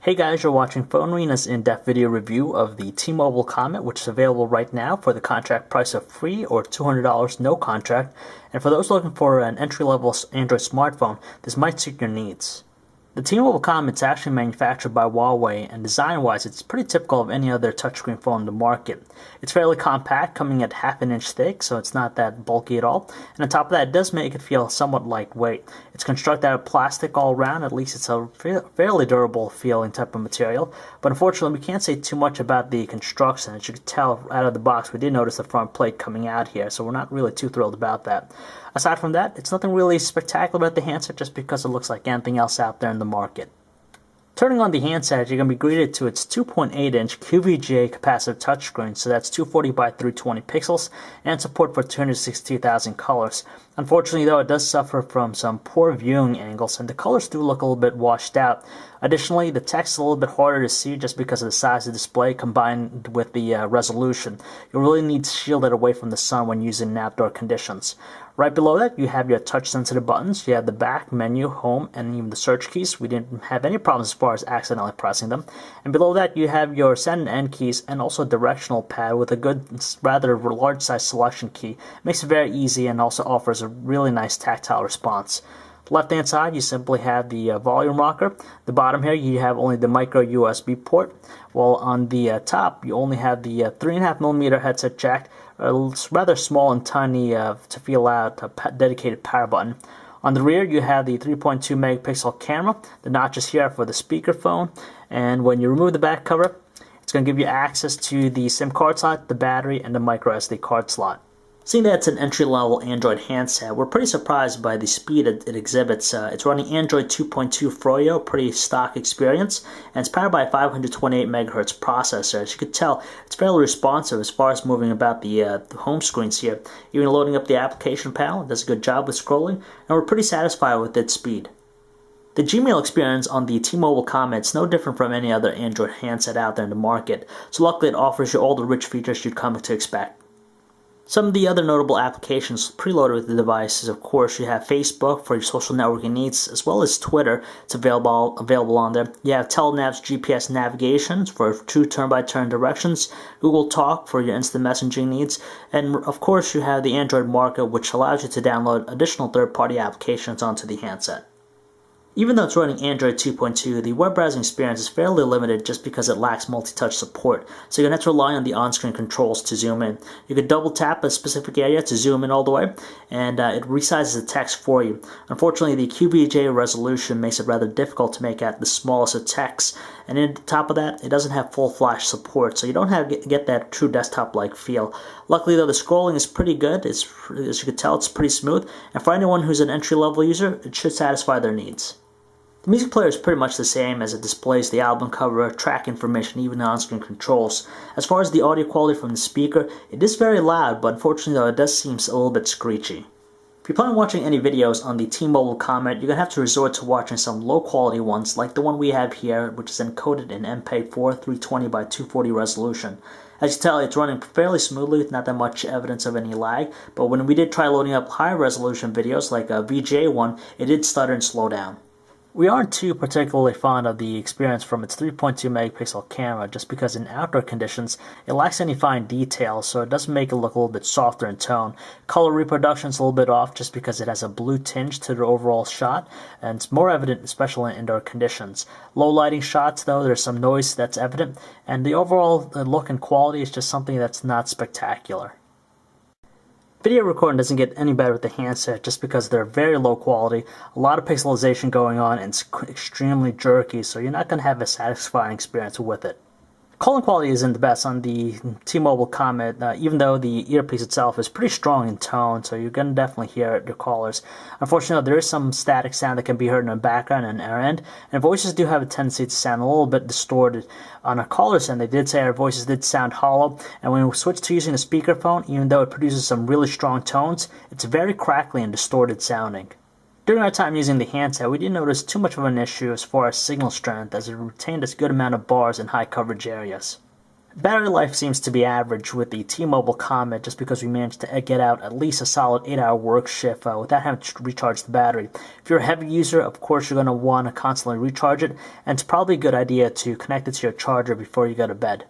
Hey guys, you're watching Phone Arena's in-depth video review of the T-Mobile Comet, which is available right now for the contract price of free or $200 no contract. And for those looking for an entry-level Android smartphone, this might suit your needs. The T-Mobile Comet is actually manufactured by Huawei, and design-wise it's pretty typical of any other touchscreen phone in the market. It's fairly compact, coming at half an inch thick, so it's not that bulky at all. And on top of that, it does make it feel somewhat lightweight. It's constructed out of plastic all around, at least it's a fairly durable feeling type of material. But unfortunately, we can't say too much about the construction. As you can tell out of the box, we did notice the front plate coming out here, so we're not really too thrilled about that. Aside from that, it's nothing really spectacular about the handset just because it looks like anything else out there in the market. Turning on the handset, you're going to be greeted to its 2.8-inch QVGA capacitive touchscreen, so that's 240 by 320 pixels, and support for 262,000 colors. Unfortunately, though, it does suffer from some poor viewing angles, and the colors do look a little bit washed out. Additionally, the text is a little bit harder to see just because of the size of the display combined with the resolution. You'll really need to shield it away from the sun when using in outdoor conditions. Right below that, you have your touch-sensitive buttons. You have the back, menu, home, and even the search keys. We didn't have any problems as far as accidentally pressing them. And below that, you have your send and end keys and also a directional pad with a good, rather large-size selection key. It makes it very easy and also offers a really nice tactile response. Left-hand side, you simply have the volume rocker. The bottom here, you have only the micro USB port. While on the top, you only have the 3.5mm headset jack, a rather small and tiny to feel out dedicated power button. On the rear, you have the 3.2 megapixel camera. The notches here are for the speakerphone. And when you remove the back cover, it's going to give you access to the SIM card slot, the battery, and the micro SD card slot. Seeing that it's an entry-level Android handset, we're pretty surprised by the speed it exhibits. It's running Android 2.2 Froyo, pretty stock experience, and it's powered by a 528 MHz processor. As you can tell, it's fairly responsive as far as moving about the home screens here. Even loading up the application panel, it does a good job with scrolling, and we're pretty satisfied with its speed. The Gmail experience on the T-Mobile Comet is no different from any other Android handset out there in the market, so luckily it offers you all the rich features you'd come to expect. Some of the other notable applications preloaded with the device is, of course, you have Facebook for your social networking needs, as well as Twitter. It's available on there. You have Telenav's GPS navigation for true turn-by-turn directions, Google Talk for your instant messaging needs, and of course you have the Android Market, which allows you to download additional third-party applications onto the handset. Even though it's running Android 2.2, the web browsing experience is fairly limited just because it lacks multi-touch support, so you're going to have to rely on the on-screen controls to zoom in. You can double tap a specific area to zoom in all the way, and it resizes the text for you. Unfortunately, the QVGA resolution makes it rather difficult to make out the smallest of text, and on top of that, it doesn't have full flash support, so you don't get that true desktop-like feel. Luckily though, the scrolling is pretty good. As you can tell, it's pretty smooth, and for anyone who's an entry-level user, it should satisfy their needs. The music player is pretty much the same as it displays the album cover, track information, even the on-screen controls. As far as the audio quality from the speaker, it is very loud, but unfortunately though, it does seem a little bit screechy. If you plan on watching any videos on the T-Mobile Comet, you're going to have to resort to watching some low-quality ones, like the one we have here, which is encoded in MPEG-4 320 by 240 resolution. As you can tell, it's running fairly smoothly with not that much evidence of any lag, but when we did try loading up higher resolution videos, like a VGA one, it did stutter and slow down. We aren't too particularly fond of the experience from its 3.2 megapixel camera just because in outdoor conditions it lacks any fine details, so it does make it look a little bit softer in tone. Color reproduction is a little bit off just because it has a blue tinge to the overall shot, and it's more evident especially in indoor conditions. Low lighting shots though, there's some noise that's evident, and the overall look and quality is just something that's not spectacular. Video recording doesn't get any better with the handset just because they're very low quality, a lot of pixelization going on, and it's extremely jerky, so you're not going to have a satisfying experience with it. Calling quality isn't the best on the T-Mobile Comet, even though the earpiece itself is pretty strong in tone, so you're going to definitely hear your callers. Unfortunately, there is some static sound that can be heard in the background and our end, and voices do have a tendency to sound a little bit distorted. On our caller's end, they did say our voices did sound hollow, and when we switched to using a speakerphone, even though it produces some really strong tones, it's very crackly and distorted sounding. During our time using the handset, we didn't notice too much of an issue as far as signal strength, as it retained a good amount of bars in high coverage areas. Battery life seems to be average with the T-Mobile Comet just because we managed to get out at least a solid 8-hour work shift without having to recharge the battery. If you're a heavy user, of course you're going to want to constantly recharge it, and it's probably a good idea to connect it to your charger before you go to bed.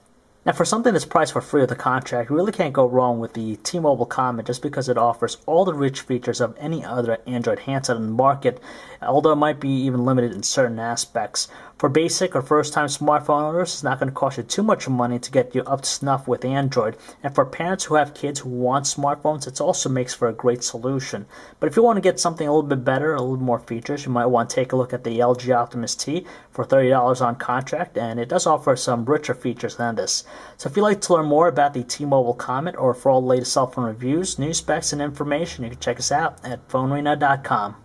Now, for something that's priced for free with a contract, you really can't go wrong with the T-Mobile Comet just because it offers all the rich features of any other Android handset on the market, although it might be even limited in certain aspects. For basic or first-time smartphone owners, it's not going to cost you too much money to get you up to snuff with Android. And for parents who have kids who want smartphones, it also makes for a great solution. But if you want to get something a little bit better, a little more features, you might want to take a look at the LG Optimus T for $30 on contract, and it does offer some richer features than this. So if you'd like to learn more about the T-Mobile Comet or for all the latest cell phone reviews, news specs, and information, you can check us out at PhoneArena.com.